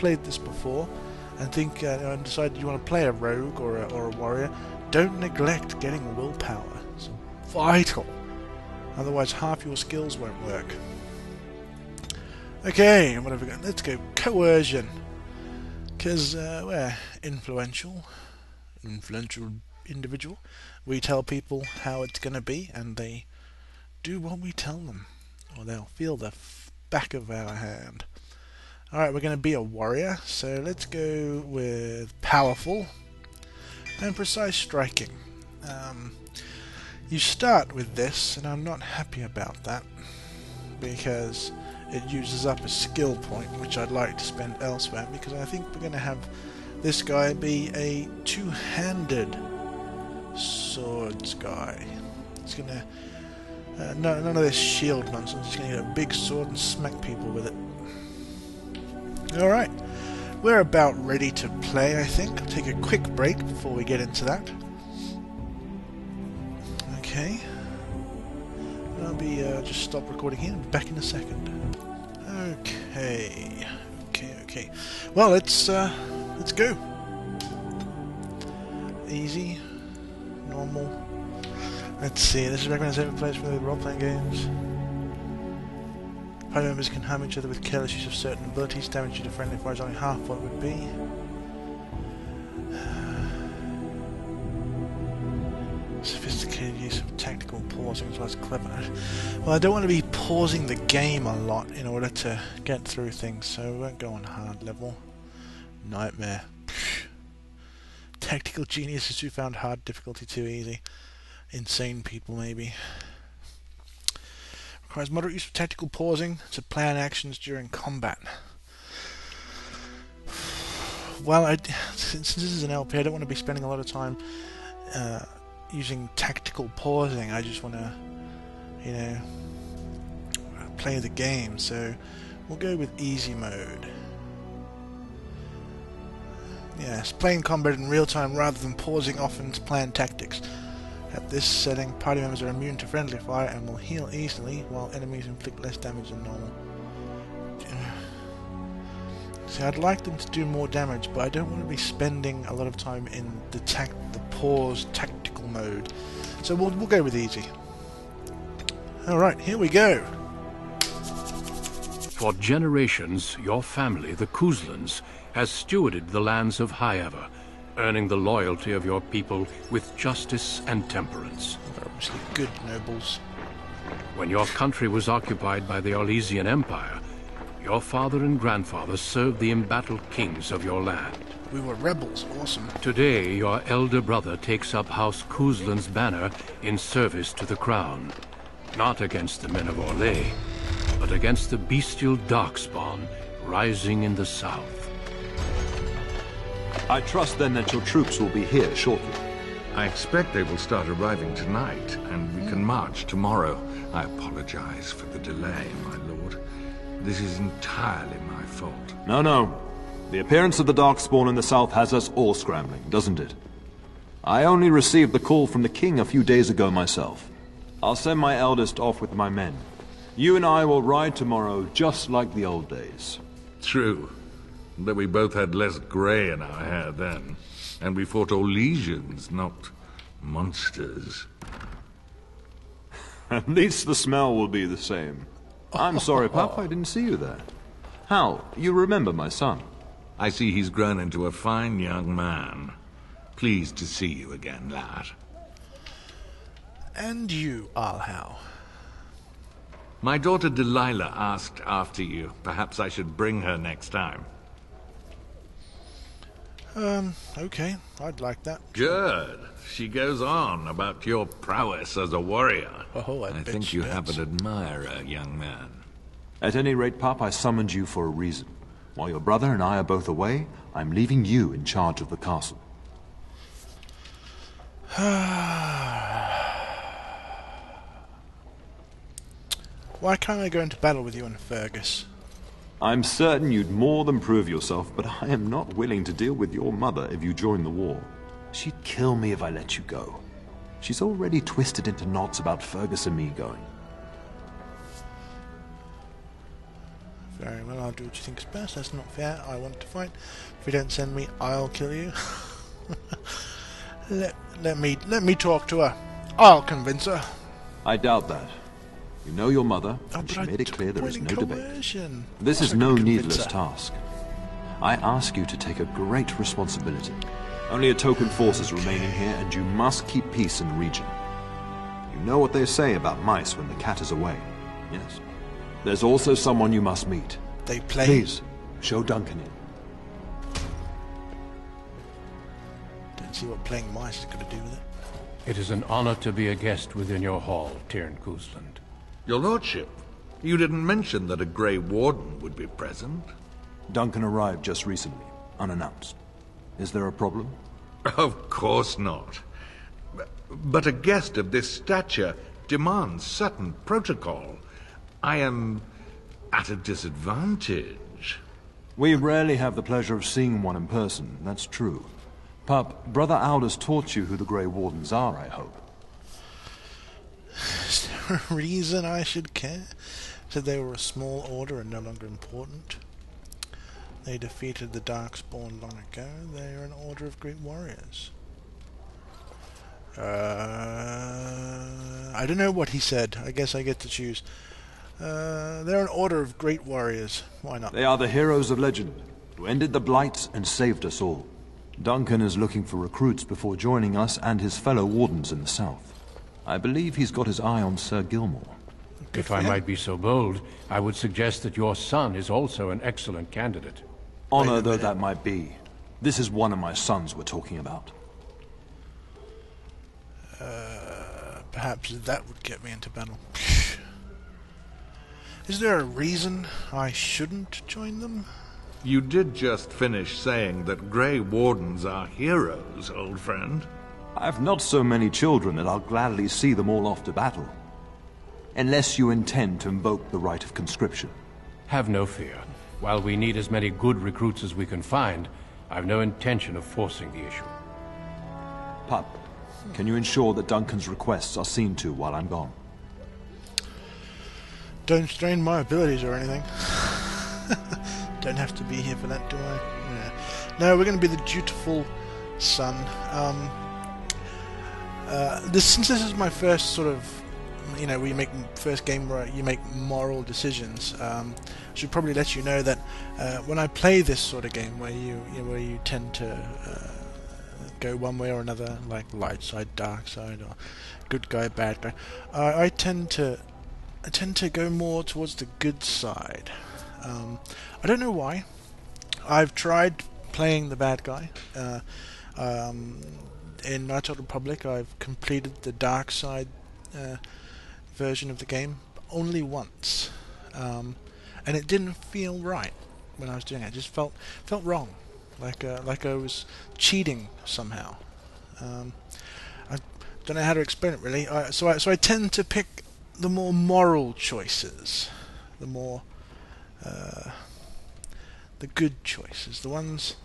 played this before and think and decide you want to play a rogue or a warrior, don't neglect getting willpower. It's vital. Otherwise, half your skills won't work. Okay, what have we got? Let's go coercion. Because we're influential individual. We tell people how it's going to be, and they do what we tell them, or they'll feel the back of our hand. Alright, we're going to be a warrior, so let's go with powerful and precise striking. You start with this, and I'm not happy about that, because it uses up a skill point, which I'd like to spend elsewhere, because I think we're going to have this guy be a two-handed swords guy. He's going to... none of this shield nonsense. He's going to get a big sword and smack people with it. Alright, we're about ready to play, I think. I'll take a quick break before we get into that. Okay. I'll be just stop recording here and be back in a second. Okay. Well, let's go. Easy, normal. Let's see. This is recommended saving players for role-playing games. Party members can harm each other with careless use of certain abilities. Damage to the friendly fire is only half what it would be. Sophisticated use of tactical pausing as well as clever. Well, I don't want to be pausing the game a lot in order to get through things, so we won't go on hard level. Nightmare. Tactical geniuses who found hard difficulty too easy. Insane people, maybe. Requires moderate use of tactical pausing to plan actions during combat. Well, since this is an LP, I don't want to be spending a lot of time using tactical pausing. I just want to, you know, play the game. So we'll go with easy mode. Yes, playing combat in real time rather than pausing often to plan tactics. At this setting, party members are immune to friendly fire and will heal easily, while enemies inflict less damage than normal. See, I'd like them to do more damage, but I don't want to be spending a lot of time in the pause tactical mode. So we'll go with easy. Alright, here we go. For generations, your family, the Couslands, has stewarded the lands of Highever, earning the loyalty of your people with justice and temperance. They're obviously good nobles. When your country was occupied by the Orlesian Empire, your father and grandfather served the embattled kings of your land. We were rebels, awesome. Today, your elder brother takes up House Cousland's banner in service to the crown. Not against the men of Orlais, but against the bestial darkspawn rising in the south. I trust then that your troops will be here shortly. I expect they will start arriving tonight, and we can march tomorrow. I apologize for the delay, my lord. This is entirely my fault. No. The appearance of the Darkspawn in the south has us all scrambling, doesn't it? I only received the call from the king a few days ago myself. I'll send my eldest off with my men. You and I will ride tomorrow just like the old days. True. But we both had less grey in our hair then. And we fought Orlesians, not monsters. At least the smell will be the same. I'm sorry, Pup, I didn't see you there. Hal, you remember my son? I see he's grown into a fine young man. Pleased to see you again, lad. And you, Alhau. My daughter Delilah asked after you. Perhaps I should bring her next time. Okay, I'd like that. Good. She goes on about your prowess as a warrior. Oh, I think you have an admirer, young man. At any rate, Pup, I summoned you for a reason. While your brother and I are both away, I'm leaving you in charge of the castle. Why can't I go into battle with you and Fergus? I'm certain you'd more than prove yourself, but I am not willing to deal with your mother if you join the war. She'd kill me if I let you go. She's already twisted into knots about Fergus and me going. Very well, I'll do what you think is best. That's not fair. I want to fight. If you don't send me, I'll kill you. let me talk to her. I'll convince her. I doubt that. You know your mother, Oh, and but she I made it clear there is no debate. coercion. This is I no can convince needless her. task. I ask you to take a great responsibility. Only a token force is remaining here, and you must keep peace in the region. You know what they say about mice when the cat is away, yes? There's also someone you must meet. They play. Please, show Duncan in. Don't see what playing mice is going to do with it. It is an honor to be a guest within your hall, Tyrn Cousland. Your lordship, you didn't mention that a Grey Warden would be present. Duncan arrived just recently, unannounced. Is there a problem? Of course not. But a guest of this stature demands certain protocol. I am at a disadvantage. We rarely have the pleasure of seeing one in person, that's true. Pup, Brother Aldous taught you who the Grey Wardens are, I hope. Is there a reason I should care? Said they were a small order and no longer important. They defeated the Darkspawn long ago. They are an order of great warriors. I don't know what he said. I guess I get to choose. They're an order of great warriors. Why not? They are the heroes of legend, who ended the Blights and saved us all. Duncan is looking for recruits before joining us and his fellow wardens in the south. I believe he's got his eye on Sir Gilmore. If I might be so bold, I would suggest that your son is also an excellent candidate. Honor though that might be, this is one of my sons we're talking about. Perhaps that would get me into battle. Is there a reason I shouldn't join them? You did just finish saying that Grey Wardens are heroes, old friend. I've not so many children that I'll gladly see them all off to battle. Unless you intend to invoke the right of conscription. Have no fear. While we need as many good recruits as we can find, I've no intention of forcing the issue. Pup, can you ensure that Duncan's requests are seen to while I'm gone? Don't strain my abilities or anything. Don't have to be here for that, do I? Yeah. No, we're going to be the dutiful son. Since this is my first sort of, where you make first game where you make moral decisions, I should probably let you know that when I play this sort of game where you tend to go one way or another, like light side, dark side, or good guy, bad guy, I tend to go more towards the good side. I don't know why. I've tried playing the bad guy. In Knights of the Republic, I've completed the dark side version of the game only once, and it didn't feel right when I was doing it. It just felt wrong, like I was cheating somehow. I don't know how to explain it really. So I tend to pick the more moral choices, the more the good choices, the ones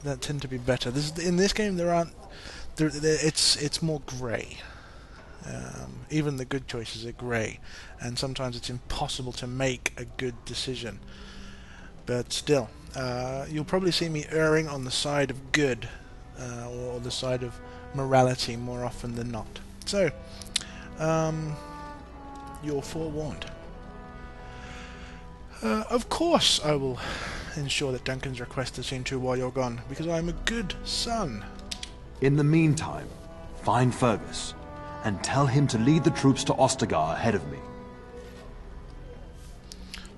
that tend to be better. In this game, it's more grey. Even the good choices are grey, and sometimes it's impossible to make a good decision. But still, you'll probably see me erring on the side of good, or the side of morality more often than not. So, you're forewarned. Of course I will ensure that Duncan's request is seen to while you're gone, because I'm a good son. In the meantime, find Fergus, and tell him to lead the troops to Ostagar ahead of me.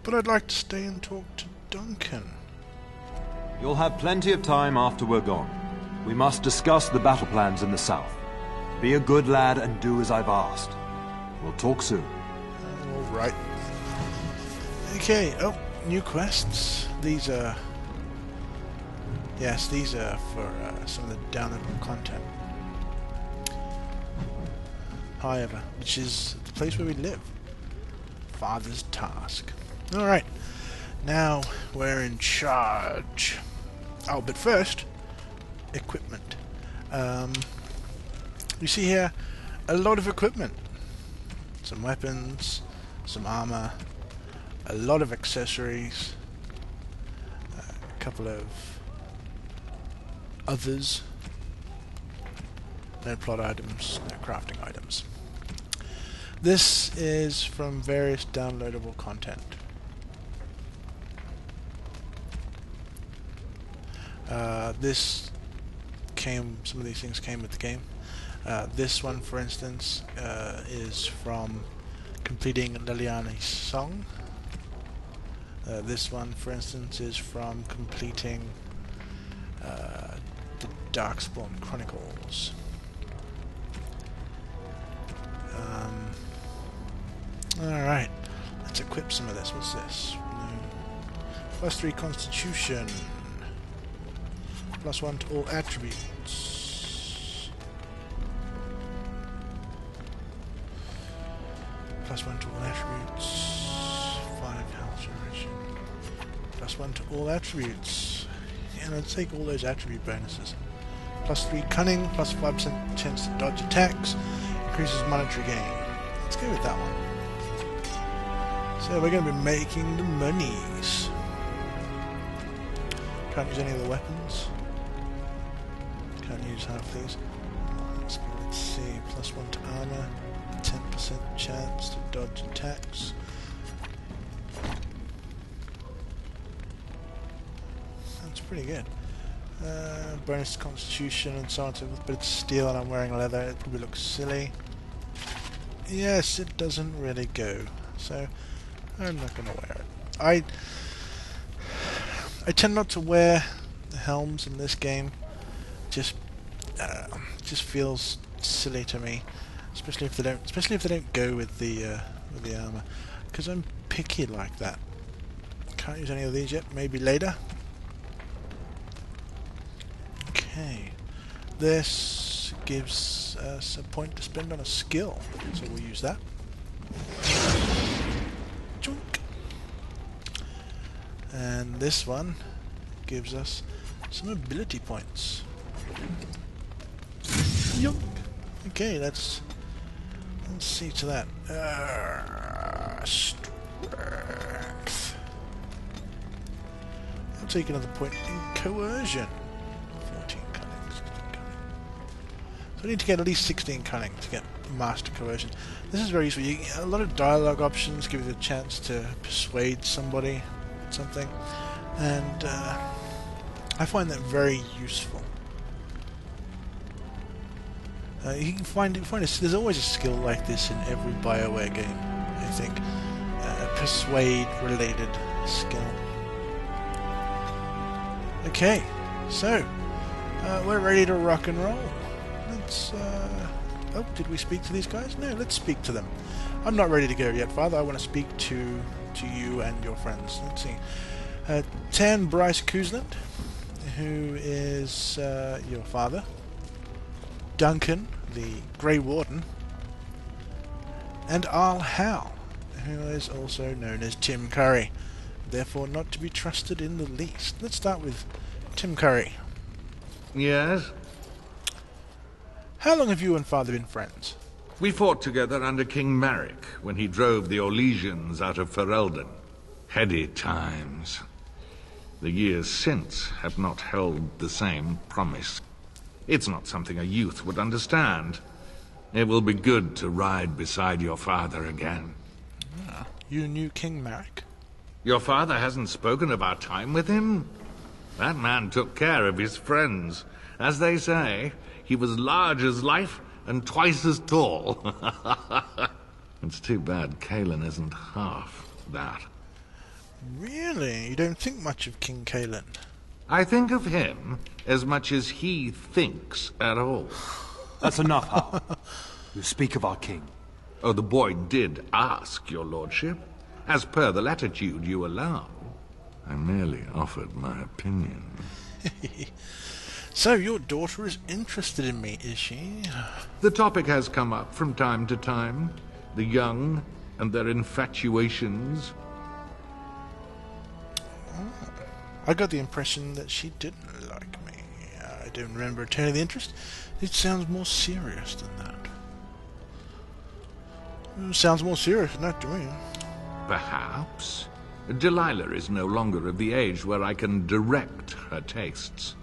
But I'd like to stay and talk to Duncan. You'll have plenty of time after we're gone. We must discuss the battle plans in the south. Be a good lad and do as I've asked. We'll talk soon. All right. Okay, new quests. These are... Yes, these are for some of the downloadable content. However, which is the place where we live. Father's task. Alright, now we're in charge. Oh, but first, equipment. You see here, a lot of equipment. Some weapons, some armor, a lot of accessories, a couple of others, no plot items, no crafting items. This is from various downloadable content. Some of these things came with the game. This one, for instance, is from completing Liliana's song. This one, for instance, is from completing the Darkspawn Chronicles. Alright, let's equip some of this. What's this? No. +3 Constitution. +1 to all attributes. +1 to all attributes. 5 health generation. +1 to all attributes. Yeah, let's take all those attribute bonuses. +3 cunning, +5% chance to dodge attacks, increases monetary gain. Let's go with that one. So we're going to be making the monies. Can't use any of the weapons. Can't use half these. Let's see, +1 to armor, 10% chance to dodge attacks. That's pretty good. Bonus to constitution and so on, so but it's steel and I'm wearing leather, it probably looks silly. Yes, it doesn't really go, so I'm not going to wear it. I tend not to wear the helms in this game. Just feels silly to me, especially if they don't go with the armor, because I'm picky like that. Can't use any of these yet. Maybe later. Okay, this gives us a point to spend on a skill, so we'll use that. Chunk. And this one gives us some ability points. Yunk. Okay, let's see to that. Strength. I'll take another point in coercion. 14 cunning, 16 cunning. So I need to get at least 16 cunning to get master coercion. This is very useful. You get a lot of dialogue options, give you the chance to persuade somebody with something, and I find that very useful. You can find there's always a skill like this in every BioWare game, I think. A persuade related skill. Okay, so we're ready to rock and roll. Let's oh, did we speak to these guys? No, let's speak to them. I'm not ready to go yet, Father. I want to speak to you and your friends. Let's see. Tan Bryce Cousland, who is your father. Duncan, the Grey Warden, and Arl Howe, who is also known as Tim Curry, therefore not to be trusted in the least. Let's start with Tim Curry. Yes? How long have you and Father been friends? We fought together under King Maric when he drove the Orlesians out of Ferelden. Heady times. The years since have not held the same promise. It's not something a youth would understand. It will be good to ride beside your father again. Ah, you knew King Maric? Your father hasn't spoken of our time with him? That man took care of his friends. As they say, he was large as life and twice as tall. It's too bad Kaelin isn't half that. Really? You don't think much of King Kaelin? I think of him as much as he thinks at all. That's enough, Hal. You speak of our king. Oh, the boy did ask, your lordship, as per the latitude you allow. I merely offered my opinion. So, your daughter is interested in me, is she? The topic has come up from time to time. The young and their infatuations. I got the impression that she didn't like me. I don't remember returning the interest. It sounds more serious than that. Sounds more serious than that to me. Perhaps. Delilah is no longer of the age where I can direct her tastes.